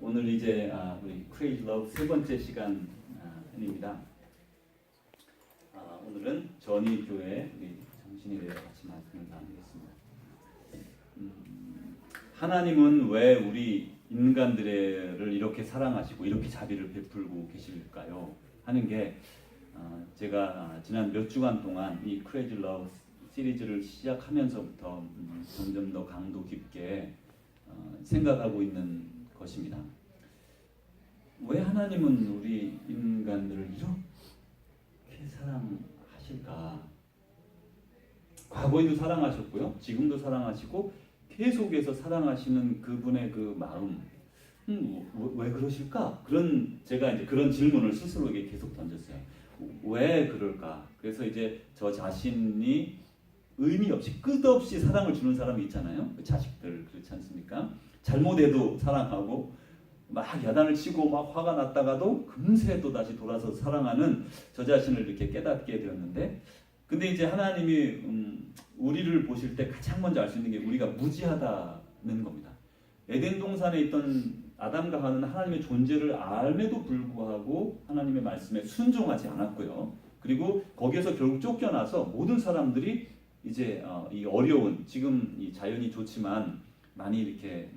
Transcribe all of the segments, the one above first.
오늘 이제 우리 크레이지 러브 세 번째 시간입니다. 오늘은 전이교회 우리 정신이 되어 같이 말씀을 나누겠습니다. 하나님은 왜 우리 인간들을 이렇게 사랑하시고 이렇게 자비를 베풀고 계실까요? 하는 게 제가 지난 몇 주간 동안 이 크레이지 러브 시리즈를 시작하면서부터 점점 더 강도 깊게 생각하고 있는 것입니다. 왜 하나님은 우리 인간들을 이렇게 사랑하실까? 과거에도 사랑하셨고요, 지금도 사랑하시고 계속해서 사랑하시는 그분의 그 마음, 왜 그러실까? 제가 이제 그런 질문을 스스로에게 계속 던졌어요. 왜 그럴까? 그래서 이제 저 자신이 의미 없이 끝없이 사랑을 주는 사람이 있잖아요. 그 자식들 그렇지 않습니까? 잘못해도 사랑하고 막 야단을 치고 막 화가 났다가도 금세 또 다시 돌아서 사랑하는 저 자신을 이렇게 깨닫게 되었는데, 근데 이제 하나님이 우리를 보실 때 가장 먼저 알 수 있는 게 우리가 무지하다는 겁니다. 에덴 동산에 있던 아담과 하와는 하나님의 존재를 알매도 불구하고 하나님의 말씀에 순종하지 않았고요. 그리고 거기에서 결국 쫓겨나서 모든 사람들이 이제 이 어려운, 지금 이 자연이 좋지만 많이 이렇게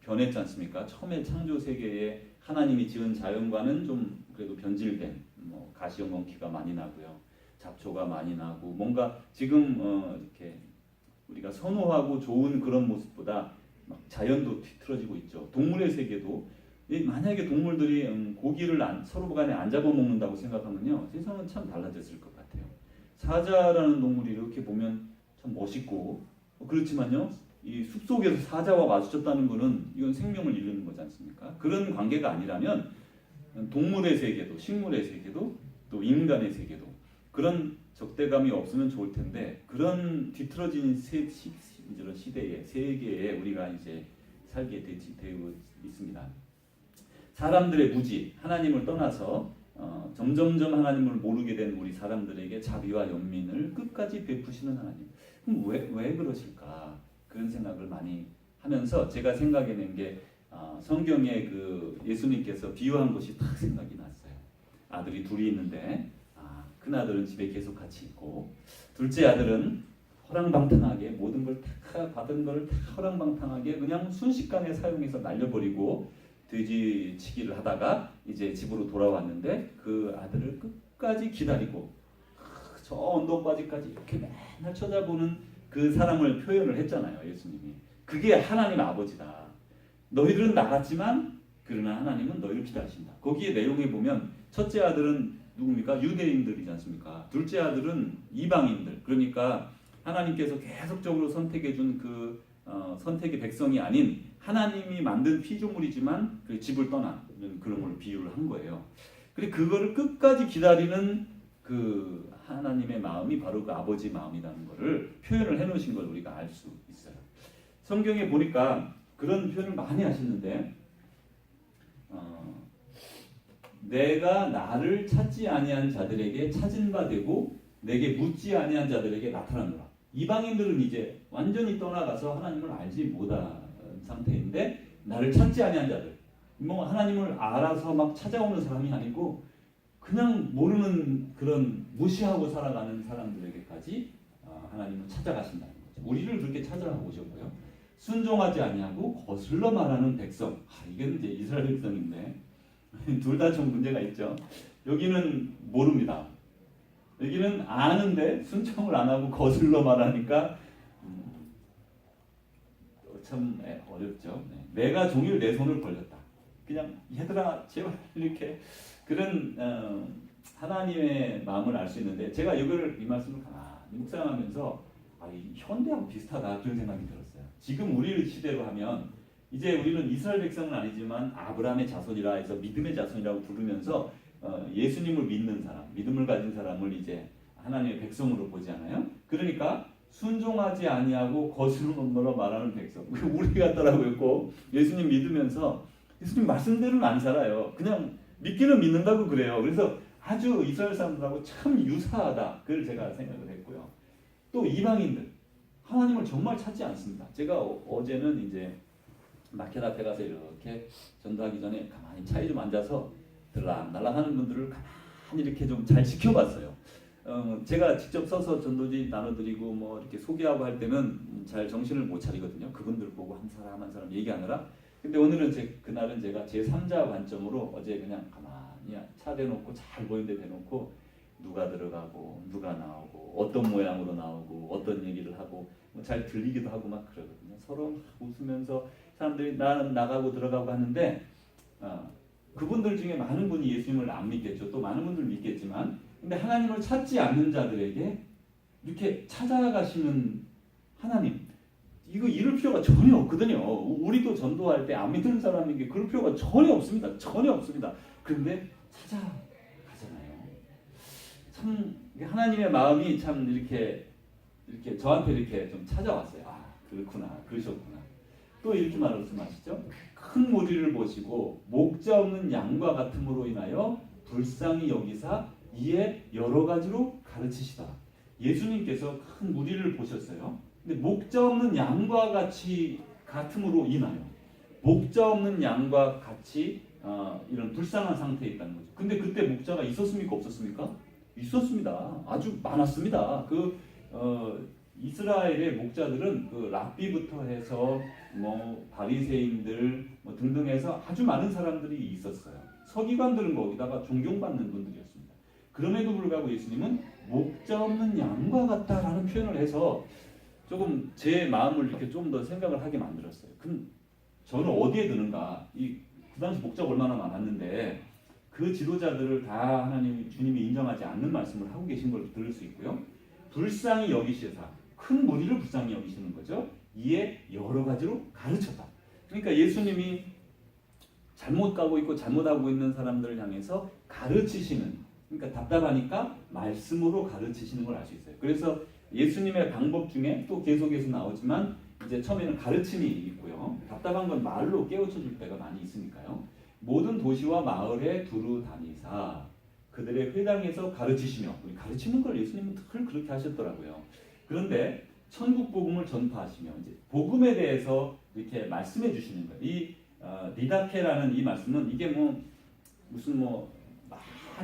변했지 않습니까? 처음에 창조 세계에 하나님이 지은 자연과는 좀 그래도 변질된, 가시형광기가 많이 나고요, 잡초가 많이 나고, 뭔가 지금 이렇게 우리가 선호하고 좋은 그런 모습보다 막 자연도 뒤틀어지고 있죠. 동물의 세계도, 만약에 동물들이 고기를 서로 간에 안 잡아먹는다고 생각하면요, 세상은 참 달라졌을 것 같아요. 사자라는 동물이 이렇게 보면 참 멋있고, 그렇지만요, 이 숲속에서 사자와 마주쳤다는 것은 이건 생명을 잃는 거지 않습니까? 그런 관계가 아니라면 동물의 세계도, 식물의 세계도, 또 인간의 세계도 그런 적대감이 없으면 좋을 텐데, 그런 뒤틀어진 이런 시대에, 세계에 우리가 이제 살게 되고 있습니다. 사람들의 무지, 하나님을 떠나서 점점점 하나님을 모르게 된 우리 사람들에게 자비와 연민을 끝까지 베푸시는 하나님. 그럼 왜 그러실까? 그런 생각을 많이 하면서 제가 생각해낸 게 성경에 그 예수님께서 비유한 것이 딱 생각이 났어요. 아들이 둘이 있는데 큰 아들은 집에 계속 같이 있고, 둘째 아들은 허랑방탕하게 모든 걸 다 받은 걸 다 허랑방탕하게 그냥 순식간에 사용해서 날려버리고 돼지치기를 하다가 이제 집으로 돌아왔는데, 그 아들을 끝까지 기다리고 저 언덕바지까지 이렇게 맨날 쳐다보는 그 사랑을 표현을 했잖아요, 예수님이. 그게 하나님 아버지다. 너희들은 나갔지만 그러나 하나님은 너희를 기다리신다. 거기에 내용에 보면 첫째 아들은 누굽니까? 유대인들이지 않습니까? 둘째 아들은 이방인들. 그러니까 하나님께서 계속적으로 선택해준 그 선택의 백성이 아닌 하나님이 만든 피조물이지만 그 집을 떠나는 그런 걸 비유를 한 거예요. 그리고 그거를 끝까지 기다리는 그 하나님의 마음이 바로 그 아버지 마음이라는 것을 표현을 해놓으신 걸 우리가 알 수 있어요. 성경에 보니까 그런 표현을 많이 하시는데, 내가 나를 찾지 아니한 자들에게 찾은 바 되고 내게 묻지 아니한 자들에게 나타나노라. 이방인들은 이제 완전히 떠나가서 하나님을 알지 못한 상태인데, 나를 찾지 아니한 자들, 하나님을 알아서 막 찾아오는 사람이 아니고 그냥 모르는 그런 무시하고 살아가는 사람들에게까지 하나님은 찾아가신다는 거죠. 우리를 그렇게 찾아오셨고요. 순종하지 아니하고 거슬러 말하는 백성. 이게 이제 이스라엘 백성인데 둘 다 좀 문제가 있죠. 여기는 모릅니다. 여기는 아는데 순종을 안 하고 거슬러 말하니까 참 어렵죠. 내가 종일 내 손을 벌렸다. 그냥 얘들아 제발 이렇게 그런 하나님의 마음을 알 수 있는데, 제가 이 말씀을 가만히 묵상하면서 이 현대하고 비슷하다 그런 생각이 들었어요. 지금 우리 시대로 하면 이제 우리는 이스라엘 백성은 아니지만 아브라함의 자손이라 해서 믿음의 자손이라고 부르면서 예수님을 믿는 사람, 믿음을 가진 사람을 이제 하나님의 백성으로 보지 않아요? 그러니까 순종하지 아니하고 거스름으로 말하는 백성, 우리 같더라고요. 꼭 예수님 믿으면서 예수님 말씀대로는 안 살아요. 그냥 믿기는 믿는다고 그래요. 그래서 아주 이스라엘 사람들하고 참 유사하다. 그걸 제가 생각을 했고요. 또 이방인들, 하나님을 정말 찾지 않습니다. 제가 어제는 이제 마켓 앞에 가서 이렇게 전도하기 전에 가만히 차에 좀 앉아서 들락날락 하는 분들을 가만히 이렇게 좀 잘 지켜봤어요. 제가 직접 서서 전도지 나눠드리고 뭐 이렇게 소개하고 할 때는 잘 정신을 못 차리거든요. 그분들 보고 한 사람 한 사람 얘기하느라. 근데 오늘은 그날은 제가 제3자 관점으로 어제 그냥 가만히 차 대놓고 잘 보이는 데 대놓고 누가 들어가고 누가 나오고 어떤 모양으로 나오고 어떤 얘기를 하고 뭐 잘 들리기도 하고 막 그러거든요. 서로 막 웃으면서 사람들이 나가고 들어가고 하는데 그분들 중에 많은 분이 예수님을 안 믿겠죠. 또 많은 분들 믿겠지만 근데 하나님을 찾지 않는 자들에게 이렇게 찾아가시는 하나님 이거 이럴 필요가 전혀 없거든요. 우리도 전도할 때 안 믿는 사람에게 그럴 필요가 전혀 없습니다. 전혀 없습니다. 그런데 찾아가잖아요. 참 하나님의 마음이 참 이렇게 저한테 이렇게 좀 찾아왔어요. 아 그렇구나 그러셨구나. 또 이렇게 말씀하시죠. 큰 무리를 보시고 목자 없는 양과 같음으로 인하여 불쌍히 여기사 이에 여러 가지로 가르치시다. 예수님께서 큰 무리를 보셨어요. 근데 목자 없는 양과 같음으로 인하여 목자 없는 양과 같이 이런 불쌍한 상태에 있다는 거죠. 근데 그때 목자가 있었습니까 없었습니까? 있었습니다. 아주 많았습니다. 이스라엘의 목자들은 그 랍비부터 해서 뭐 바리새인들 뭐 등등 해서 아주 많은 사람들이 있었어요. 서기관들은 거기다가 존경받는 분들이었습니다. 그럼에도 불구하고 예수님은 목자 없는 양과 같다라는 표현을 해서 조금 제 마음을 이렇게 좀 더 생각을 하게 만들었어요. 그럼 저는 어디에 드는가? 그 당시 목자가 얼마나 많았는데 그 지도자들을 다 하나님 주님이 인정하지 않는 말씀을 하고 계신 걸 들을 수 있고요. 불쌍히 여기시사 큰 무리를 불쌍히 여기시는 거죠. 이에 여러 가지로 가르쳤다. 그러니까 예수님이 잘못 가고 있고 잘못하고 있는 사람들을 향해서 가르치시는 그러니까 답답하니까 말씀으로 가르치시는 걸 알 수 있어요. 그래서 예수님의 방법 중에 또 계속해서 나오지만 이제 처음에는 가르침이 있고요. 답답한 건 말로 깨우쳐 줄 때가 많이 있으니까요. 모든 도시와 마을에 두루 다니사 그들의 회당에서 가르치시며 우리 가르치는 걸 예수님은 늘 그렇게 하셨더라고요. 그런데 천국 복음을 전파하시며 이제 복음에 대해서 이렇게 말씀해 주시는 거예요. 이 니다케라는 이 말씀은 이게 무슨 막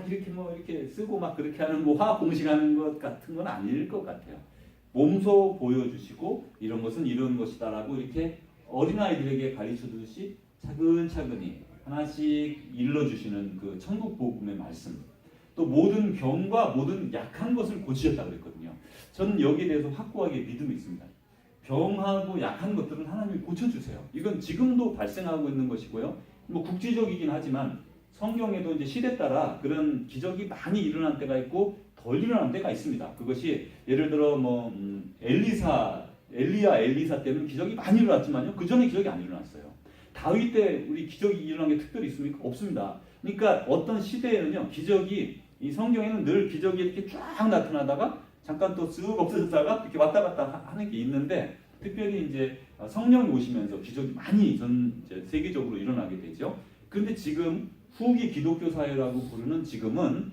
이렇게 쓰고 막 그렇게 하는 화학 공식하는 것 같은 건 아닐 것 같아요. 몸소 보여주시고 이런 것은 이런 것이다라고 이렇게 어린아이들에게 가르쳐 주듯이 차근차근히 하나씩 일러주시는 그 천국 복음의 말씀. 또 모든 병과 모든 약한 것을 고치셨다 그랬거든요. 저는 여기에 대해서 확고하게 믿음이 있습니다. 병하고 약한 것들은 하나님이 고쳐주세요. 이건 지금도 발생하고 있는 것이고요. 국지적이긴 하지만 성경에도 이제 시대 따라 그런 기적이 많이 일어난 때가 있고 덜 일어난 때가 있습니다. 그것이 예를 들어 엘리사 때는 기적이 많이 일어났지만요. 그 전에 기적이 안 일어났어요. 다윗 때 우리 기적이 일어난 게 특별히 있습니까? 없습니다. 그러니까 어떤 시대에는요. 이 성경에는 늘 기적이 이렇게 쫙 나타나다가 잠깐 또 쓱 없어졌다가 이렇게 왔다 갔다 하는 게 있는데 특별히 이제 성령이 오시면서 기적이 많이 이제 세계적으로 일어나게 되죠. 그런데 지금 후기 기독교 사회라고 부르는 지금은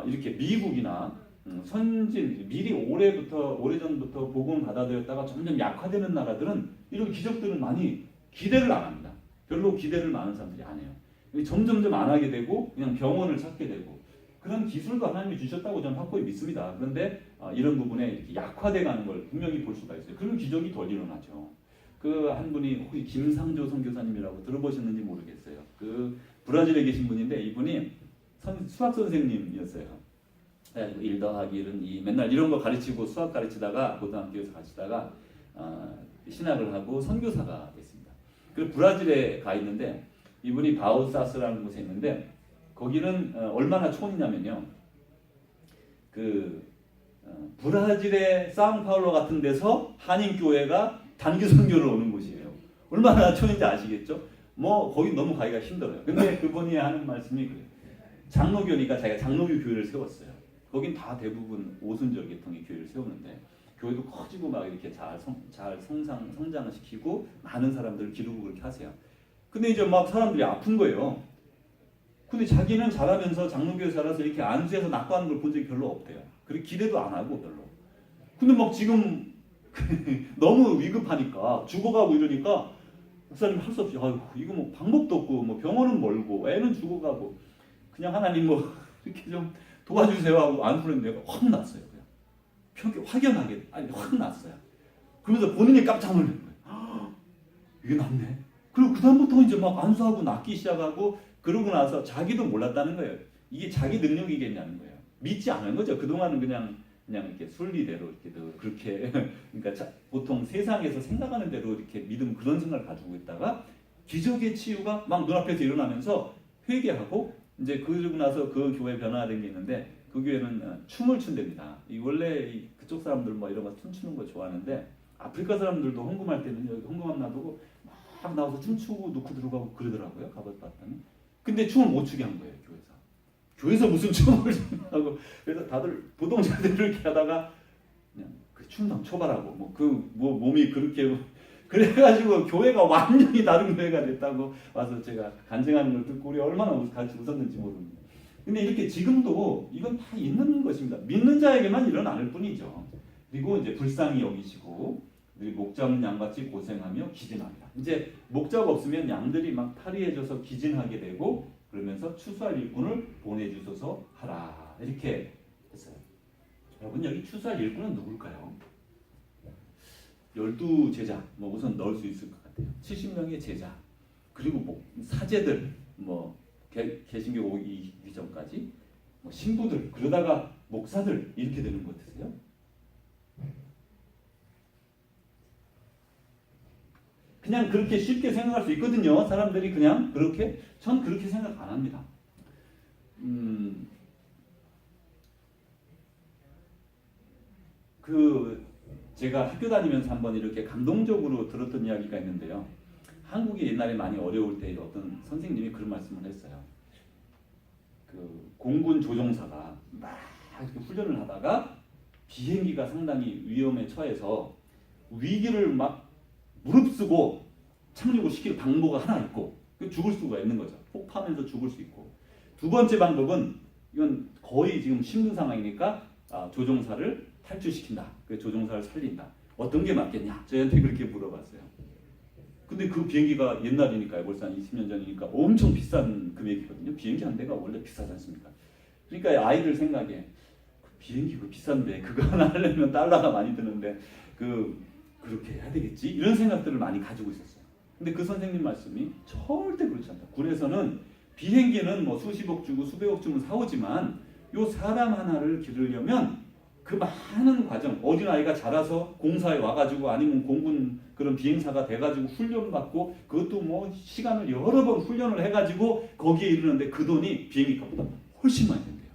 이렇게 미국이나 선진 미리 오래전부터 복음을 받아들였다가 점점 약화되는 나라들은 이런 기적들은 많이 기대를 안 합니다. 별로 기대를 많은 사람들이 안 해요. 점점점 안 하게 되고 그냥 병원을 찾게 되고 그런 기술도 하나님이 주셨다고 저는 확고히 믿습니다. 그런데 이런 부분에 이렇게 약화돼가는 걸 분명히 볼 수가 있어요. 그러면 기적이 덜 일어나죠. 그 한 분이 혹시 김상조 선교사님이라고 들어보셨는지 모르겠어요. 그 브라질에 계신 분인데 이분이 수학 선생님이었어요. 1 더하기 1은 2 맨날 이런 거 가르치고 수학 가르치다가 고등학교에서 가르치다가 신학을 하고 선교사가 됐습니다. 그 브라질에 가 있는데 이분이 바우사스라는 곳에 있는데 거기는 얼마나 촌이냐면요. 브라질의 사우파울로 같은 데서 한인교회가 단기 선교를 오는 곳이에요. 얼마나 촌인지 아시겠죠? 거긴 너무 가기가 힘들어요. 근데 그분이 하는 말씀이 그래요. 장로교니까 자기가 장로교 교회를 세웠어요. 거긴 다 대부분 오순절 계통의 교회를 세우는데 교회도 커지고 막 이렇게 잘 성장을 시키고 많은 사람들을 기르고 그렇게 하세요. 근데 이제 막 사람들이 아픈 거예요. 근데 자기는 자라면서 장로교에 자라서 이렇게 안수해서 낙고하는 걸 본 적이 별로 없대요. 그리고 기대도 안 하고 별로. 근데 막 지금 너무 위급하니까 죽어가고 이러니까 목사님 할 수 없이 아유 이거 뭐 방법도 없고 뭐 병원은 멀고 애는 죽어가고 그냥 하나님 뭐 이렇게 좀 도와주세요 하고 안수했는데 내가 확 났어요. 그냥 확연하게 아니 확 났어요. 그러면서 본인이 깜짝 놀란 거예요. 이게 낫네. 그리고 그 다음부터 이제 막 안수하고 낫기 시작하고 그러고 나서 자기도 몰랐다는 거예요. 이게 자기 능력이겠냐는 거예요. 믿지 않은 거죠. 그동안은 그냥 이렇게 순리대로 이렇게 그렇게 그러니까 보통 세상에서 생각하는 대로 이렇게 믿음 그런 생각을 가지고 있다가 기적의 치유가 막 눈앞에서 일어나면서 회개하고 이제 그러고 나서 그 교회 변화가 된 게 있는데 그 교회는 춤을 춘답니다. 원래 그쪽 사람들 뭐 이런 거 춤추는 거 좋아하는데 아프리카 사람들도 헌금할 때는 여기 헌금함 놔두고 막 나와서 춤추고 놓고 들어가고 그러더라고요. 가봤더니 근데 춤을 못 추게 한 거예요. 교회에서 무슨 춤을 하고 그래서 다들 부동자들 이렇게 하다가 그냥 그 춤당 초발하고 뭐 몸이 그렇게 그래가지고 교회가 완전히 다른 교회가 됐다고 와서 제가 간증하는 걸 듣고 우리 얼마나 같이 웃었는지 모릅니다. 근데 이렇게 지금도 이건 다 있는 것입니다. 믿는 자에게만 일어나는 뿐이죠. 그리고 이제 불쌍히 여기시고 목자는 양같이 고생하며 기진합니다. 이제 목자가 없으면 양들이 막 탈의해져서 기진하게 되고 그러면서 추수할 일꾼을 보내주소서 하라 이렇게 했어요. 여러분 여기 추수할 일꾼은 누굴까요? 12제자 뭐 우선 넣을 수 있을 것 같아요. 70명의 제자 그리고 뭐 사제들 뭐 개신교 오기 이전까지 뭐 신부들 그러다가 목사들 이렇게 되는 것 같으세요? 그냥 그렇게 쉽게 생각할 수 있거든요. 사람들이 그냥 그렇게 전 그렇게 생각 안 합니다. 제가 학교 다니면서 한번 이렇게 감동적으로 들었던 이야기가 있는데요. 한국이 옛날에 많이 어려울 때 어떤 선생님이 그런 말씀을 했어요. 그 공군 조종사가 막 이렇게 훈련을 하다가 비행기가 상당히 위험에 처해서 위기를 막 무릅쓰고 착륙을 시킬 방법가 하나 있고 죽을 수가 있는 거죠. 폭파하면서 죽을 수 있고 두 번째 방법은 이건 거의 지금 힘든 상황이니까 조종사를 탈출시킨다. 그 조종사를 살린다. 어떤 게 맞겠냐? 저희한테 그렇게 물어봤어요. 근데 그 비행기가 옛날이니까요. 벌써 한 20년 전이니까 엄청 비싼 금액이거든요. 비행기 한 대가 원래 비싸지 않습니까? 그러니까 아이들 생각에 비행기 비싼데 그거 하나 하려면 달러가 많이 드는데 그렇게 해야 되겠지? 이런 생각들을 많이 가지고 있었어요. 근데 그 선생님 말씀이 절대 그렇지 않다. 군에서는 비행기는 뭐 수십억 주고 수백억 주면 사오지만 요 사람 하나를 기르려면 그 많은 과정, 어린아이가 자라서 공사에 와가지고 아니면 공군 그런 비행사가 돼가지고 훈련받고 그것도 뭐 시간을 여러 번 훈련을 해가지고 거기에 이르는데 그 돈이 비행기 값보다 훨씬 많이 된대요.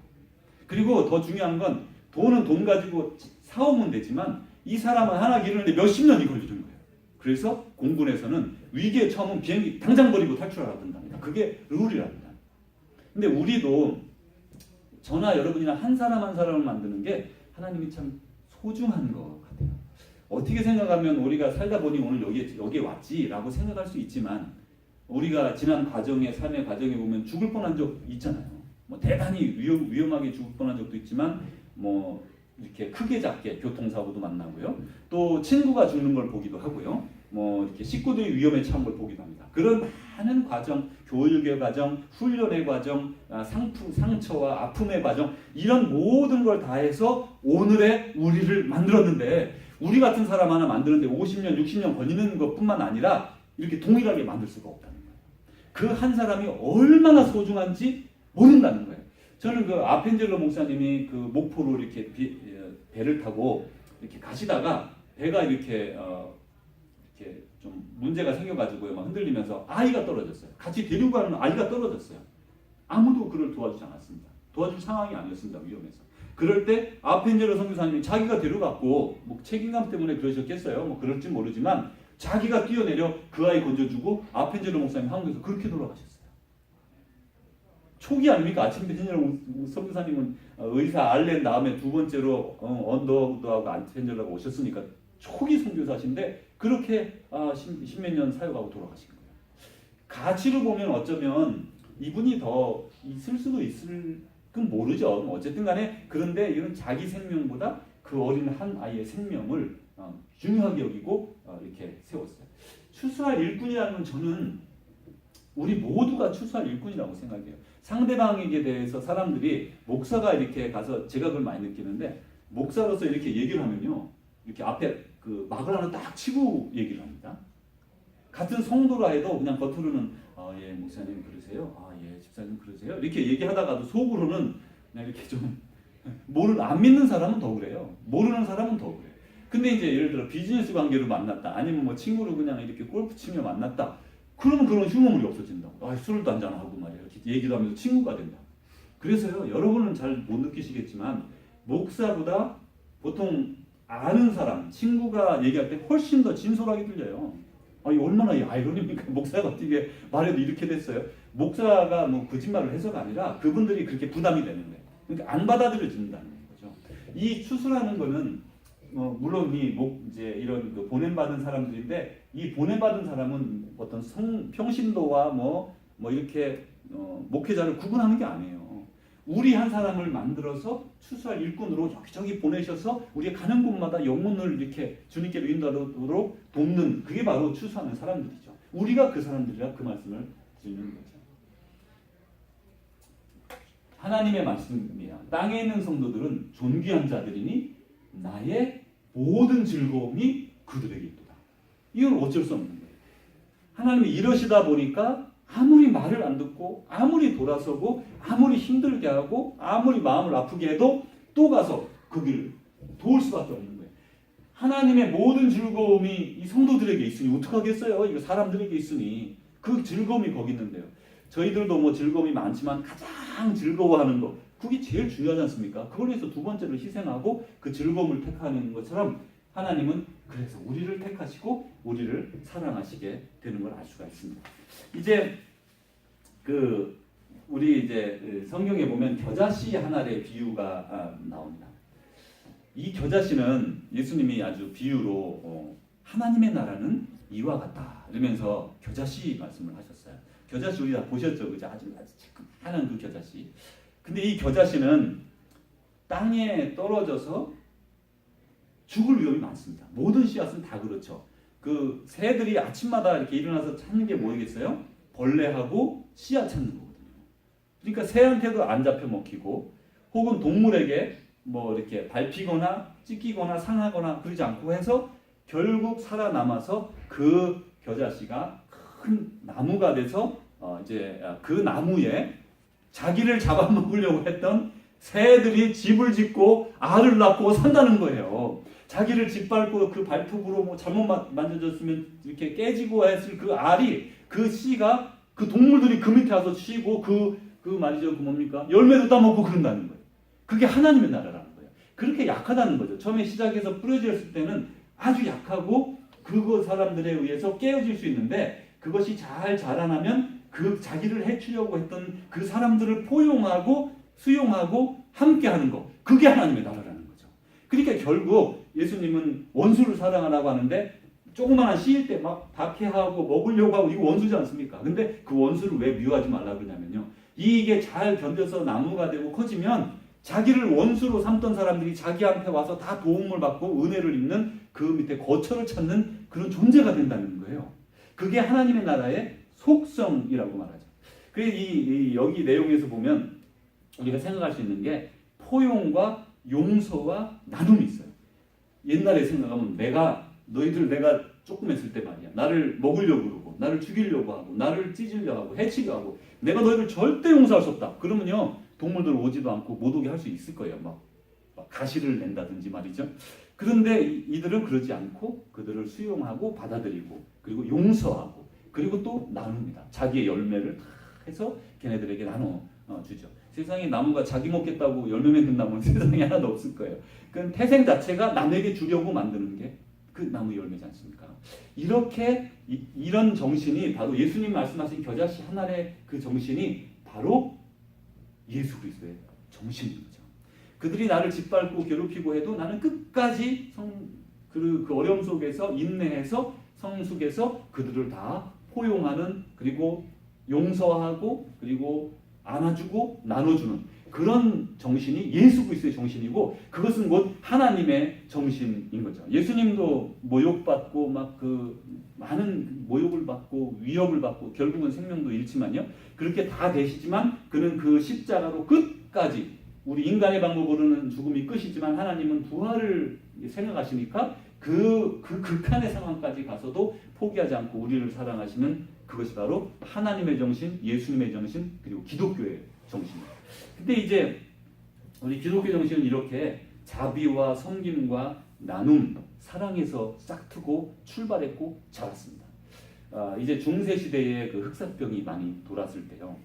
그리고 더 중요한 건 돈은 돈 가지고 사오면 되지만 이 사람은 하나 기르는데 몇십 년이 걸리는 거예요. 그래서 공군에서는 위기에 처음은 비행기 당장 버리고 탈출하라 된답니다. 그게 룰이랍니다. 근데 우리도 저나 여러분이나 한 사람 한 사람을 만드는 게 하나님이 참 소중한 것 같아요. 어떻게 생각하면 우리가 살다 보니 오늘 여기에 왔지라고 생각할 수 있지만 우리가 지난 삶의 과정에 보면 죽을 뻔한 적 있잖아요. 뭐 대단히 위험하게 죽을 뻔한 적도 있지만 뭐 이렇게 크게 작게 교통사고도 만나고요. 또 친구가 죽는 걸 보기도 하고요. 뭐 이렇게 식구들이 위험에 처한 걸 보기도 합니다. 그런 많은 과정, 교육의 과정, 훈련의 과정, 상처와 아픔의 과정 이런 모든 걸 다해서 오늘의 우리를 만들었는데 우리 같은 사람 하나 만드는데 50년, 60년 걸리는 것뿐만 아니라 이렇게 동일하게 만들 수가 없다는 거예요. 그 한 사람이 얼마나 소중한지 모른다는 거예요. 저는 그 아펜젤로 목사님이 그 목포로 이렇게 배를 타고 이렇게 가시다가 배가 이렇게 좀 문제가 생겨가지고요, 막 흔들리면서 아이가 떨어졌어요. 같이 데리고 가는 아이가 떨어졌어요. 아무도 그를 도와주지 않았습니다. 도와줄 상황이 아니었습니다. 위험해서. 그럴 때 아펜젤로 선교사님이 자기가 데려갔고 뭐 책임감 때문에 그러셨겠어요. 뭐 그럴지 모르지만 자기가 뛰어내려 그 아이 건져주고 아펜젤로 목사님 한국에서 그렇게 돌아가셨어요. 초기 아닙니까? 아펜젤로 선교사님은 의사 알렌 다음에 두 번째로 언더우드하고 아펜젤로가 오셨으니까 초기 선교사신데 그렇게 십몇 년 사역하고 돌아가신 거예요. 가치로 보면 어쩌면 이분이 더 있을 수도 있을 건 모르죠. 어쨌든 간에 그런데 이런 자기 생명보다 그 어린 한 아이의 생명을 중요하게 여기고 이렇게 세웠어요. 추수할 일꾼이라는 건 저는 우리 모두가 추수할 일꾼이라고 생각해요. 상대방에게 대해서 사람들이 목사가 이렇게 가서 제가 그걸 많이 느끼는데 목사로서 이렇게 얘기를 하면요. 이렇게 앞에 그 막을 하나 딱 치고 얘기를 합니다. 같은 성도라 해도 그냥 겉으로는 예, 목사님 그러세요? 예, 집사님 그러세요? 이렇게 얘기하다가도 속으로는 그냥 이렇게 좀 안 믿는 사람은 더 그래요. 모르는 사람은 더 그래요. 근데 이제 예를 들어 비즈니스 관계로 만났다. 아니면 뭐 친구로 그냥 이렇게 골프 치며 만났다. 그러면 그런 흉어물이 없어진다고. 술도 한잔하고 말이야. 이렇게 얘기도 하면서 친구가 된다. 그래서요. 여러분은 잘 못 느끼시겠지만 목사보다 보통 아는 사람, 친구가 얘기할 때 훨씬 더 진솔하게 들려요. 이거 얼마나 아이러니입니까? 목사가 어떻게 말해도 이렇게 됐어요. 목사가 뭐 거짓말을 해서가 아니라 그분들이 그렇게 부담이 되는 거예요. 그러니까 안 받아들여진다는 거죠. 이 추수라는 거는 물론 이제 이런 그 보냄받은 사람들인데 이 보냄받은 사람은 어떤 평신도와 뭐 이렇게 목회자를 구분하는 게 아니에요. 우리 한 사람을 만들어서 추수할 일꾼으로 여기저기 보내셔서 우리가 가는 곳마다 영혼을 이렇게 주님께로 인도하도록 돕는 그게 바로 추수하는 사람들이죠. 우리가 그 사람들이라 그 말씀을 드리는 거죠. 하나님의 말씀입니다. 땅에 있는 성도들은 존귀한 자들이니 나의 모든 즐거움이 그들에게 있도다. 이건 어쩔 수 없는 거예요. 하나님이 이러시다 보니까 아무리 말을 안 듣고 아무리 돌아서고 아무리 힘들게 하고 아무리 마음을 아프게 해도 또 가서 그 길을 도울 수밖에 없는 거예요. 하나님의 모든 즐거움이 이 성도들에게 있으니 어떡하겠어요? 이거 사람들에게 있으니 그 즐거움이 거기 있는데요. 저희들도 뭐 즐거움이 많지만 가장 즐거워하는 거 그게 제일 중요하지 않습니까? 그걸 위해서 두 번째로 희생하고 그 즐거움을 택하는 것처럼 하나님은 그래서 우리를 택하시고 우리를 사랑하시게 되는 걸 알 수가 있습니다. 이제 우리 이제 성경에 보면 겨자씨 한 알의 비유가 나옵니다. 이 겨자씨는 예수님이 아주 비유로 하나님의 나라는 이와 같다 이러면서 겨자씨 말씀을 하셨어요. 겨자씨 우리 다 보셨죠? 그죠? 아주 찌끈한 그 겨자씨. 근데 이 겨자씨는 땅에 떨어져서 죽을 위험이 많습니다. 모든 씨앗은 다 그렇죠. 그 새들이 아침마다 이렇게 일어나서 찾는 게 뭐겠어요? 벌레하고 씨앗 찾는 거거든요. 그러니까 새한테도 안 잡혀 먹히고 혹은 동물에게 뭐 이렇게 밟히거나 찢기거나 상하거나 그러지 않고 해서 결국 살아남아서 그 겨자씨가 큰 나무가 돼서 이제 그 나무에 자기를 잡아먹으려고 했던 새들이 집을 짓고 알을 낳고 산다는 거예요. 자기를 짓밟고 그 발톱으로 뭐 잘못 만져졌으면 이렇게 깨지고 했을 그 알이 그 씨가 그 동물들이 그 밑에 와서 쉬고 그 말이죠. 그 뭡니까? 열매도 따먹고 그런다는 거예요. 그게 하나님의 나라라는 거예요. 그렇게 약하다는 거죠. 처음에 시작해서 뿌려졌을 때는 아주 약하고 그거 사람들에 의해서 깨어질 수 있는데 그것이 잘 자라나면 그 자기를 해치려고 했던 그 사람들을 포용하고 수용하고 함께하는 거 그게 하나님의 나라라는 거죠. 그러니까 결국 예수님은 원수를 사랑하라고 하는데 조그마한 씨일 때 막 박해하고 먹으려고 하고 이거 원수지 않습니까? 근데 그 원수를 왜 미워하지 말라고 그러냐면요. 이게 잘 견뎌서 나무가 되고 커지면 자기를 원수로 삼던 사람들이 자기한테 와서 다 도움을 받고 은혜를 입는 그 밑에 거처를 찾는 그런 존재가 된다는 거예요. 그게 하나님의 나라의 속성이라고 말하죠. 그래서 여기 내용에서 보면 우리가 생각할 수 있는 게 포용과 용서와 나눔이 있어요. 옛날에 생각하면 내가 조금 했을 때 말이야. 나를 먹으려고 그러고 나를 죽이려고 하고 나를 찢으려고 하고 해치려고 하고 내가 너희를 절대 용서할 수 없다. 그러면요. 동물들 오지도 않고 못 오게 할 수 있을 거예요. 막 가시를 낸다든지 말이죠. 그런데 이들은 그러지 않고 그들을 수용하고 받아들이고 그리고 용서하고 그리고 또 나눕니다. 자기의 열매를 다 해서 걔네들에게 나눠 주죠. 세상에 나무가 자기 먹겠다고 열매 맺는 나무는 세상에 하나도 없을 거예요. 그 태생 자체가 남에게 주려고 만드는 게 그 나무 열매지 않습니까? 이렇게 이런 정신이 바로 예수님 말씀하신 겨자씨 한 알의 그 정신이 바로 예수 그리스도의 정신인 거죠. 그들이 나를 짓밟고 괴롭히고 해도 나는 끝까지 그 어려움 속에서 인내해서 성숙해서 그들을 다 포용하는 그리고 용서하고 그리고 안아주고 나눠주는 그런 정신이 예수 그리스도의 정신이고, 그것은 곧 하나님의 정신인 거죠. 예수님도 모욕받고 막 그 많은 모욕을 받고 위협을 받고 결국은 생명도 잃지만요, 그렇게 다 되시지만 그는 그 십자가로 끝까지, 우리 인간의 방법으로는 죽음이 끝이지만 하나님은 부활을 생각하시니까 그 극한의 상황까지 가서도 포기하지 않고 우리를 사랑하시는, 그것이 바로 하나님의 정신, 예수님의 정신, 그리고 기독교의 정신입니다. 근데 이제 우리 기독교 정신은 이렇게 자비와 섬김과 나눔, 사랑에서 싹트고 출발했고 자랐습니다. 이제 중세 시대에 그 흑사병이 많이 돌았을 때요,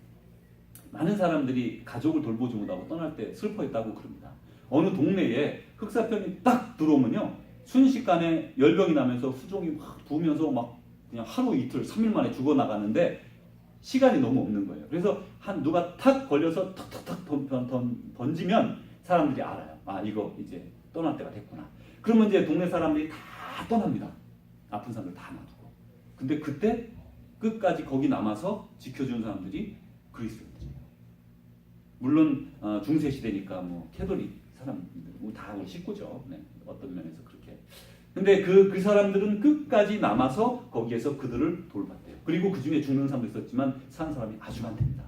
많은 사람들이 가족을 돌보지 못하고 떠날 때 슬퍼했다고 그럽니다. 어느 동네에 흑사병이 딱 들어오면요, 순식간에 열병이 나면서 수종이 막 부으면서 막 그냥 하루 이틀 3일 만에 죽어 나가는데 시간이 너무 없는 거예요. 그래서 누가 탁 걸려서 탁탁탁 번지면 사람들이 알아요. 아, 이거 이제 떠날 때가 됐구나. 그러면 이제 동네 사람들이 다 떠납니다. 아픈 사람들 다 놔두고. 근데 그때 끝까지 거기 남아서 지켜준 사람들이 그리스도인들이에요. 물론 중세 시대니까 뭐 캐톨릭 사람들 뭐 다 우리 식구죠. 네, 어떤 면에서 그렇게. 근데 그 사람들은 끝까지 남아서 거기에서 그들을 돌봤대요. 그리고 그 중에 죽는 사람도 있었지만 사는 사람이 아주 많답니다.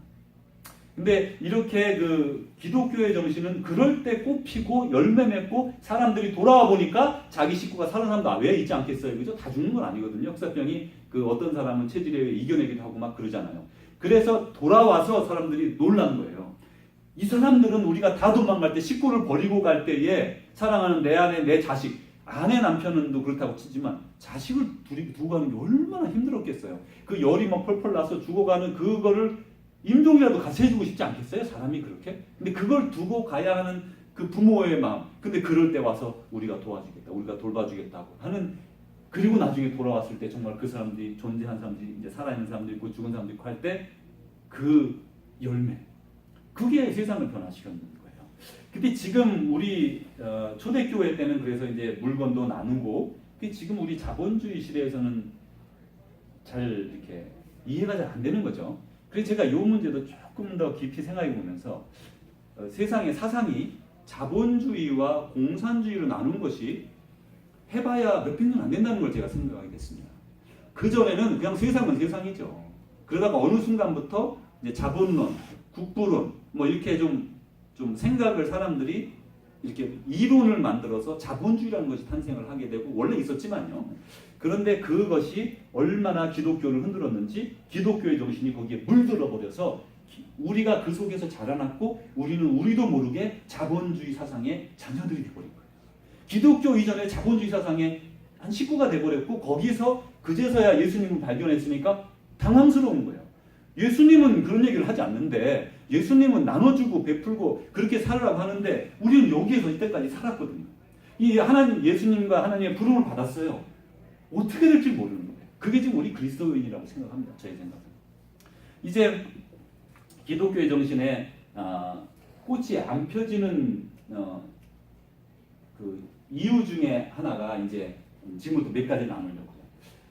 근데 이렇게 그 기독교의 정신은 그럴 때 꽃피고 열매 맺고 사람들이 돌아와 보니까 자기 식구가 사는 사람도 왜 있지 않겠어요? 그죠? 다 죽는 건 아니거든요. 흑사병이 그 어떤 사람은 체질에 이겨내기도 하고 막 그러잖아요. 그래서 돌아와서 사람들이 놀란 거예요. 이 사람들은 우리가 다 도망갈 때, 식구를 버리고 갈 때에 사랑하는 내 아내, 내 자식, 아내 남편은 또 그렇다고 치지만 자식을 두고 가는 게 얼마나 힘들었겠어요. 그 열이 막 펄펄 나서 죽어가는 그거를 임종이라도 같이 해주고 싶지 않겠어요? 사람이 그렇게? 근데 그걸 두고 가야 하는 그 부모의 마음. 근데 그럴 때 와서 우리가 도와주겠다, 우리가 돌봐주겠다고 하는, 그리고 나중에 돌아왔을 때 정말 그 사람들이, 존재한 사람들이, 이제 살아있는 사람도 있고 죽은 사람도 있고 할 때 그 열매, 그게 세상을 변화시키는 거예요. 근데 지금 우리 초대교회 때는 그래서 이제 물건도 나누고, 지금 우리 자본주의 시대에서는 잘 이렇게 이해가 잘 안 되는 거죠. 그래서 제가 이 문제도 조금 더 깊이 생각해 보면서 세상의 사상이 자본주의와 공산주의로 나눈 것이 해봐야 몇백 년 안 된다는 걸 제가 생각하게 됐습니다. 그전에는 그냥 세상은 세상이죠. 그러다가 어느 순간부터 이제 자본론, 국부론, 뭐 이렇게 좀 생각을 사람들이 이렇게 이론을 만들어서 자본주의라는 것이 탄생을 하게 되고, 원래 있었지만요. 그런데 그것이 얼마나 기독교를 흔들었는지 기독교의 정신이 거기에 물들어 버려서 우리가 그 속에서 자라났고, 우리는 우리도 모르게 자본주의 사상의 자녀들이 되어버린 거예요. 기독교 이전에 자본주의 사상의 한 식구가 되어버렸고, 거기서 그제서야 예수님을 발견했으니까 당황스러운 거예요. 예수님은 그런 얘기를 하지 않는데, 예수님은 나눠주고 베풀고 그렇게 살으라고 하는데 우리는 여기에서 이때까지 살았거든요. 이 하나님, 예수님과 하나님의 부름을 받았어요. 어떻게 될지 모르는 거예요. 그게 지금 우리 그리스도인이라고 생각합니다. 저의 생각은. 이제 기독교의 정신에 꽃이 안 펴지는 그 이유 중에 하나가 이제 지금부터 몇 가지 나누려고요.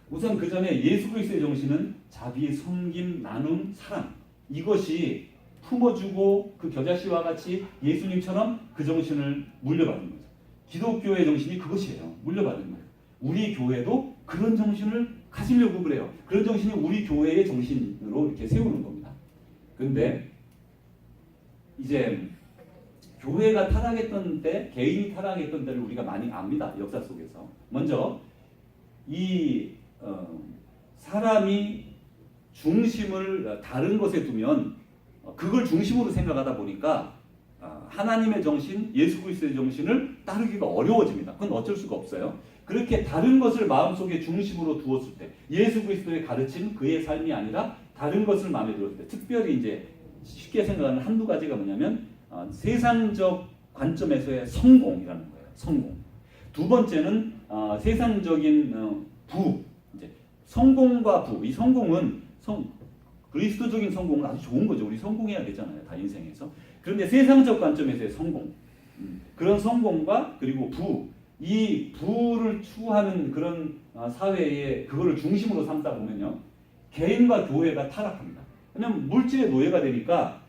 우선 그 전에 예수 그리스도의 정신은 자비, 섬김, 나눔, 사랑, 이것이 품어주고 그 겨자씨와 같이 예수님처럼 그 정신을 물려받는 거죠. 기독교의 정신이 그것이에요. 물려받는 거예요. 우리 교회도 그런 정신을 가지려고 그래요. 그런 정신이 우리 교회의 정신으로 이렇게 세우는 겁니다. 그런데 이제 교회가 타락했던 때, 개인이 타락했던 때를 우리가 많이 압니다. 역사 속에서. 먼저 이 사람이 중심을 다른 것에 두면 그걸 중심으로 생각하다 보니까 하나님의 정신, 예수 그리스도의 정신을 따르기가 어려워집니다. 그건 어쩔 수가 없어요. 그렇게 다른 것을 마음속에 중심으로 두었을 때, 예수 그리스도의 가르침, 그의 삶이 아니라 다른 것을 마음에 들었을 때, 특별히 이제 쉽게 생각하는 한두 가지가 뭐냐면 세상적 관점에서의 성공이라는 거예요. 성공. 두 번째는 세상적인 부. 이제 성공과 부. 이 성공은 그리스도적인 성공은 아주 좋은 거죠. 우리 성공해야 되잖아요. 다 인생에서. 그런데 세상적 관점에서의 성공. 그런 성공과 그리고 부. 이 부를 추구하는 그런 사회에 그거를 중심으로 삼다 보면요, 개인과 교회가 타락합니다. 왜냐하면 물질의 노예가 되니까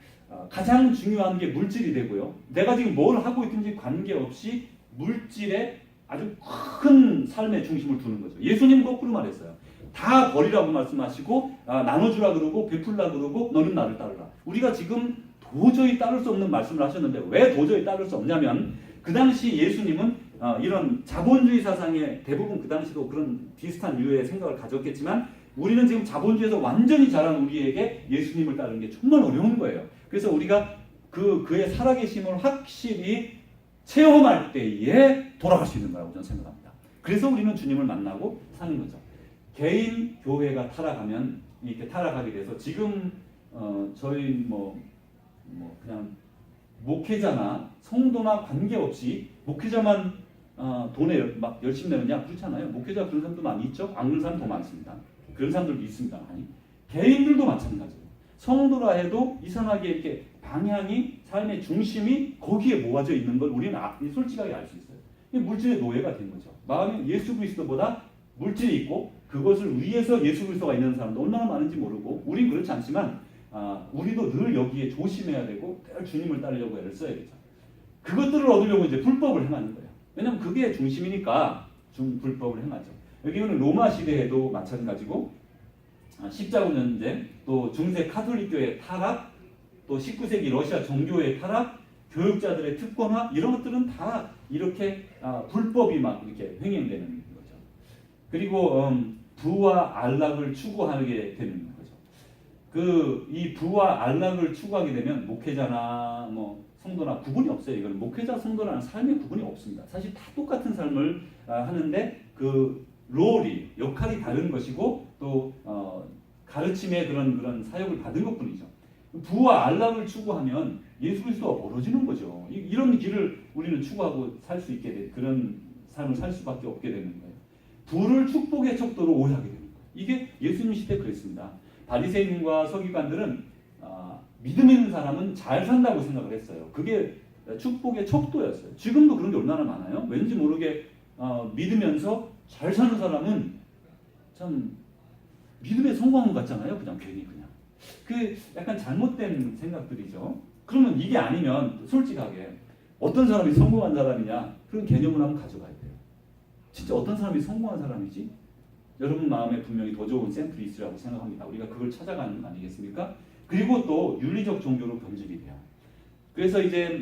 가장 중요한 게 물질이 되고요. 내가 지금 뭘 하고 있든지 관계없이 물질에 아주 큰 삶의 중심을 두는 거죠. 예수님 거꾸로 말했어요. 다 버리라고 말씀하시고 나눠주라 그러고 베풀라 그러고 너는 나를 따르라. 우리가 지금 도저히 따를 수 없는 말씀을 하셨는데 왜 도저히 따를 수 없냐면 그 당시 예수님은 이런 자본주의 사상에 대부분 그 당시도 그런 비슷한 류의 생각을 가졌겠지만 우리는 지금 자본주의에서 완전히 자란 우리에게 예수님을 따르는 게 정말 어려운 거예요. 그래서 우리가 그의 살아계심을 확실히 체험할 때에 돌아갈 수 있는 거라고 저는 생각합니다. 그래서 우리는 주님을 만나고 사는 거죠. 개인 교회가 타락하면 이렇게 타락하게 돼서 지금 저희 그냥 목회자나 성도나 관계없이 목회자만 돈에 막 열심히 내느냐 그렇잖아요. 목회자 그런 사람도 많이 있죠. 안 그런 사람도 많습니다. 그런 사람들도 있습니다. 아니 개인들도 마찬가지예요. 성도라 해도 이상하게 이렇게 방향이 삶의 중심이 거기에 모아져 있는 걸 우리는 솔직하게 알 수 있어요. 물질의 노예가 된 거죠. 마음에 예수 그리스도보다 물질이 있고 그것을 위해서 예수 그리스도가 있는 사람도 얼마나 많은지 모르고 우린 그렇지 않지만 우리도 늘 여기에 조심해야 되고 늘 주님을 따르려고 애를 써야겠죠. 그것들을 얻으려고 이제 불법을 행하는 거예요. 왜냐하면 그게 중심이니까 불법을 행하죠. 여기는 로마 시대에도 마찬가지고 십자군 전쟁, 또 중세 카톨릭교의 타락, 또 19세기 러시아 정교의 타락, 교육자들의 특권화 이런 것들은 다 이렇게 불법이 막 이렇게 횡행되는 거죠. 그리고 부와 안락을 추구하게 되는 거죠. 이 부와 안락을 추구하게 되면 목회자나 성도나 구분이 없어요. 이거는 목회자 성도라는 삶의 구분이 없습니다. 사실 다 똑같은 삶을 하는데 그 롤이 역할이 다른 것이고 또 가르침의 그런 사역을 받은 것뿐이죠. 부와 안락을 추구하면 예수 그리스도가 멀어지는 거죠. 이런 길을 우리는 추구하고 살 수 있게 돼 그런 삶을 살 수밖에 없게 되는 거예요. 부를 축복의 척도로 오해하게 되는 거예요. 이게 예수님 시대 그랬습니다. 바리새인과 서기관들은 믿음 있는 사람은 잘 산다고 생각을 했어요. 그게 축복의 척도였어요. 지금도 그런 게 얼마나 많아요. 왠지 모르게 믿으면서 잘 사는 사람은 참 믿음에 성공한 것 같잖아요. 그냥 괜히 그냥. 약간 잘못된 생각들이죠. 그러면 이게 아니면 솔직하게 어떤 사람이 성공한 사람이냐 그런 개념을 한번 가져가야 돼요. 진짜 어떤 사람이 성공한 사람이지? 여러분 마음에 분명히 더 좋은 샘플이 있으라고 생각합니다. 우리가 그걸 찾아가는 거 아니겠습니까? 그리고 또 윤리적 종교로 변질이 돼요. 그래서 이제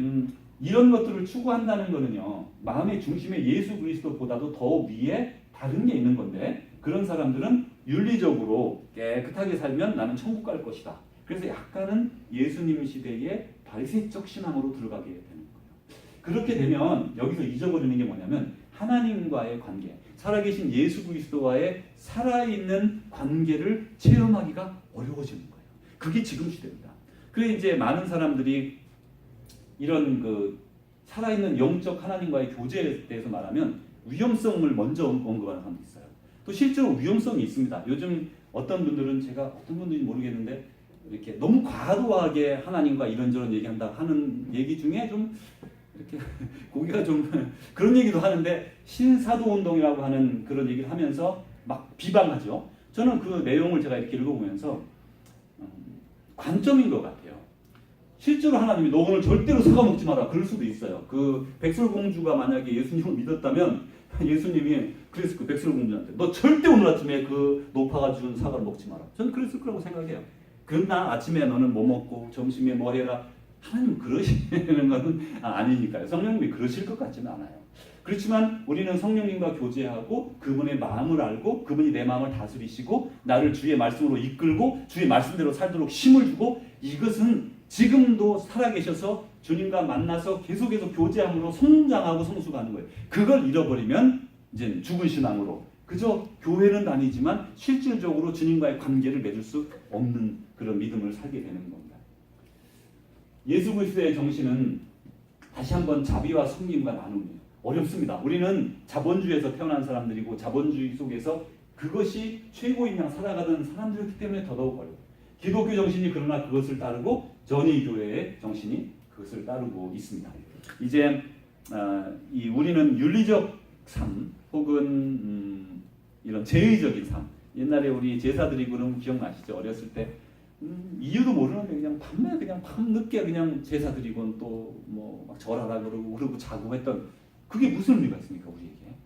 이런 것들을 추구한다는 거는요. 마음의 중심에 예수 그리스도보다도 더 위에 다른 게 있는 건데 그런 사람들은 윤리적으로 깨끗하게 살면 나는 천국 갈 것이다. 그래서 약간은 예수님 시대의 바리새적 신앙으로 들어가게 되는 거예요. 그렇게 되면 여기서 잊어버리는 게 뭐냐면 하나님과의 관계, 살아계신 예수 그리스도와의 살아있는 관계를 체험하기가 어려워지는 거예요. 그게 지금 시대입니다. 그래서 이제 많은 사람들이 이런 살아있는 영적 하나님과의 교제에 대해서 말하면 위험성을 먼저 언급하는 사람도 있어요. 또 실제로 위험성이 있습니다. 요즘 어떤 분들은 제가 어떤 분들인지 모르겠는데 이렇게 너무 과도하게 하나님과 이런저런 얘기한다 하는 얘기 중에 좀 이렇게 고기가 좀 그런 얘기도 하는데 신사도운동이라고 하는 그런 얘기를 하면서 막 비방하죠. 저는 그 내용을 제가 이렇게 읽어보면서 관점인 것 같아요. 실제로 하나님이 너 오늘 절대로 사과 먹지 마라 그럴 수도 있어요. 백설공주가 만약에 예수님을 믿었다면 예수님이 그랬을 그 백설공주한테 너 절대 오늘 아침에 노파가 준 사과를 먹지 마라. 저는 그랬을 거라고 생각해요. 그러나 아침에 너는 뭐 먹고 점심에 뭐 해라. 하나님 그러시는 것은 아니니까요. 성령님이 그러실 것 같지는 않아요. 그렇지만 우리는 성령님과 교제하고 그분의 마음을 알고 그분이 내 마음을 다스리시고 나를 주의 말씀으로 이끌고 주의 말씀대로 살도록 힘을 주고 이것은 지금도 살아계셔서 주님과 만나서 계속해서 교제함으로 성장하고 성숙하는 거예요. 그걸 잃어버리면 이제 죽은 신앙으로 그저 교회는 다니지만 실질적으로 주님과의 관계를 맺을 수 없는 그런 믿음을 살게 되는 겁니다. 예수 그리스도의 정신은 다시 한번 자비와 섬김과 나눔이에요. 어렵습니다. 우리는 자본주의에서 태어난 사람들이고 자본주의 속에서 그것이 최고인 양 살아가던 사람들이기 때문에 더더욱 어려워요. 기독교 정신이 그러나 그것을 따르고 전위교회의 정신이 그것을 따르고 있습니다. 이제 우리는 윤리적 삶 혹은 이런 제의적인 삶 옛날에 우리 제사드리고 그러면 기억나시죠? 어렸을 때 이유도 모르는데 그냥 밤에 그냥 밤늦게 그냥 제사 드리고 또 뭐 막 절하라 그러고 자고 했던 그게 무슨 의미가 있습니까 우리에게?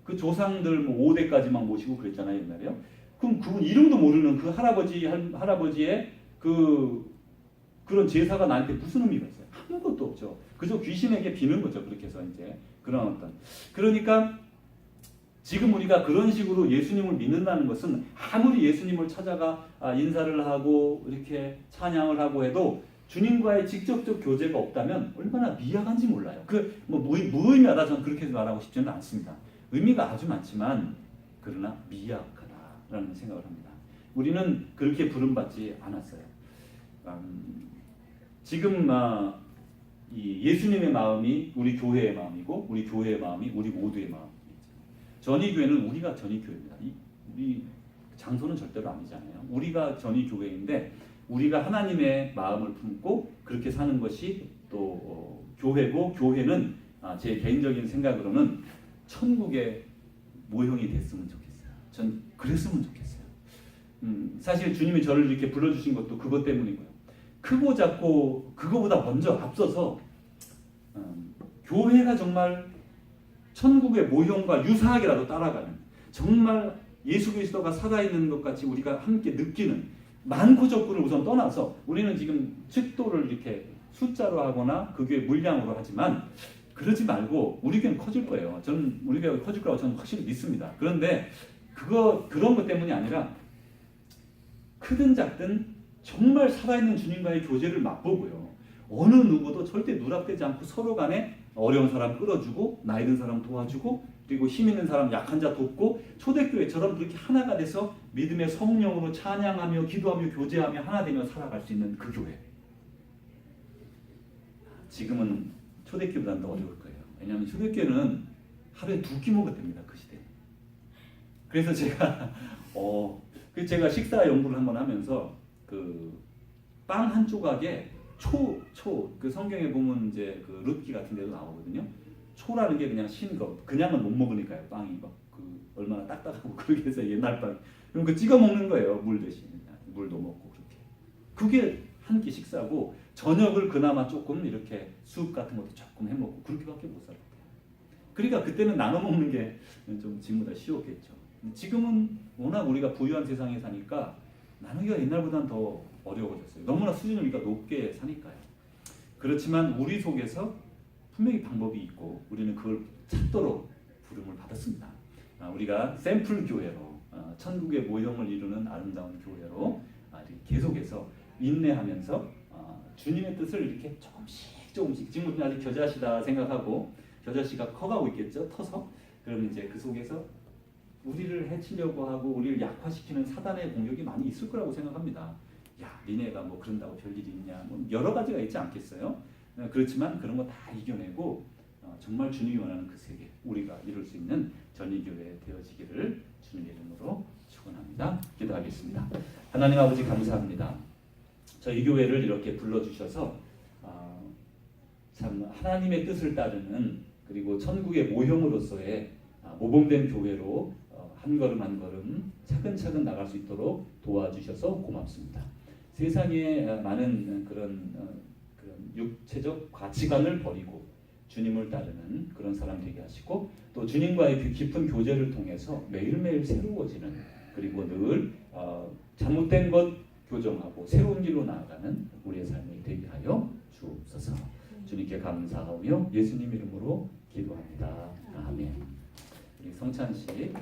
그 조상들 뭐 5대까지만 모시고 그랬잖아요 옛날에요. 그럼 그분 이름도 모르는 그 할아버지의 그런 제사가 나한테 무슨 의미가 있어요? 아무것도 없죠. 그저 귀신에게 비는 거죠. 그렇게 해서 이제 그런 어떤 그러니까 지금 우리가 그런 식으로 예수님을 믿는다는 것은 아무리 예수님을 찾아가 인사를 하고 이렇게 찬양을 하고 해도 주님과의 직접적 교제가 없다면 얼마나 미약한지 몰라요. 그 뭐 무의미하다 저는 그렇게 말하고 싶지는 않습니다. 의미가 아주 많지만 그러나 미약하다라는 생각을 합니다. 우리는 그렇게 부름받지 않았어요. 지금 이 예수님의 마음이 우리 교회의 마음이고 우리 교회의 마음이 우리 모두의 마음이죠. 전이교회는 우리가 전이교회입니다. 우리 장소는 절대로 아니잖아요. 우리가 전이교회인데 우리가 하나님의 마음을 품고 그렇게 사는 것이 또 교회고 교회는 제 개인적인 생각으로는 천국의 모형이 됐으면 좋겠어요. 전 그랬으면 좋겠어요. 사실 주님이 저를 이렇게 불러주신 것도 그것 때문이고요. 크고 작고 그거보다 먼저 앞서서 교회가 정말 천국의 모형과 유사하게라도 따라가는 정말 예수 그리스도가 살아있는 것 같이 우리가 함께 느끼는 많고 적고를 우선 떠나서 우리는 지금 측도를 이렇게 숫자로 하거나 그 교회 물량으로 하지만 그러지 말고 우리 교회는 커질 거예요. 저는 우리 교회가 커질 거라고 저는 확실히 믿습니다. 그런데 그런 것 때문이 아니라 크든 작든 정말 살아있는 주님과의 교제를 맛보고요. 어느 누구도 절대 누락되지 않고 서로 간에 어려운 사람 끌어주고 나이 든 사람 도와주고 그리고 힘 있는 사람 약한 자 돕고 초대교회처럼 그렇게 하나가 돼서 믿음의 성령으로 찬양하며 기도하며 교제하며 하나 되며 살아갈 수 있는 그 교회. 지금은 초대교회보다는 더 어려울 거예요. 왜냐하면 초대교회는 하루에 2끼 먹어도 됩니다. 그 시대에. 그래서 제가 식사 연구를 한번 하면서 그 빵 한 조각에 그 성경에 보면 이제 그 룻기 같은 데도 나오거든요. 초라는 게 그냥 싱거, 그냥은 못 먹으니까요. 빵이 막 얼마나 딱딱하고 그렇게 해서 옛날 빵. 그럼 그 찍어 먹는 거예요. 물 대신 물도 먹고 그렇게. 그게 한 끼 식사고 저녁을 그나마 조금 이렇게 숲 같은 것도 조금 해 먹고 그렇게밖에 못 살았대요. 그러니까 그때는 나눠 먹는 게 좀 지금보다 쉬웠겠죠. 지금은 워낙 우리가 부유한 세상에 사니까 나누기가 옛날보다는 더 어려워졌어요. 너무나 수준을 우리가 높게 사니까요. 그렇지만 우리 속에서 분명히 방법이 있고 우리는 그걸 찾도록 부름을 받았습니다. 우리가 샘플 교회로 천국의 모형을 이루는 아름다운 교회로 계속해서 인내하면서 주님의 뜻을 이렇게 조금씩 지금 아직 겨자씨다 생각하고 겨자씨가 커가고 있겠죠. 터서 그러면 이제 그 속에서 우리를 해치려고 하고 우리를 약화시키는 사단의 공격이 많이 있을 거라고 생각합니다. 야, 니네가 뭐 그런다고 별일이 있냐, 뭐 여러 가지가 있지 않겠어요? 그렇지만 그런 거 다 이겨내고 정말 주님이 원하는 그 세계 우리가 이룰 수 있는 전이교회 되어지기를 주님의 이름으로 축원합니다. 기도하겠습니다. 하나님 아버지 감사합니다. 저희 교회를 이렇게 불러주셔서 참 하나님의 뜻을 따르는 그리고 천국의 모형으로서의 모범된 교회로 한 걸음 한 걸음 차근차근 나갈 수 있도록 도와주셔서 고맙습니다. 세상에 많은 그런 육체적 가치관을 버리고 주님을 따르는 그런 사람 되게 하시고 또 주님과의 깊은 교제를 통해서 매일매일 새로워지는 그리고 늘 잘못된 것 교정하고 새로운 길로 나아가는 우리의 삶이 되게 하여 주옵소서. 주님께 감사하며 예수님 이름으로 기도합니다. 아멘. 우리 성찬 씨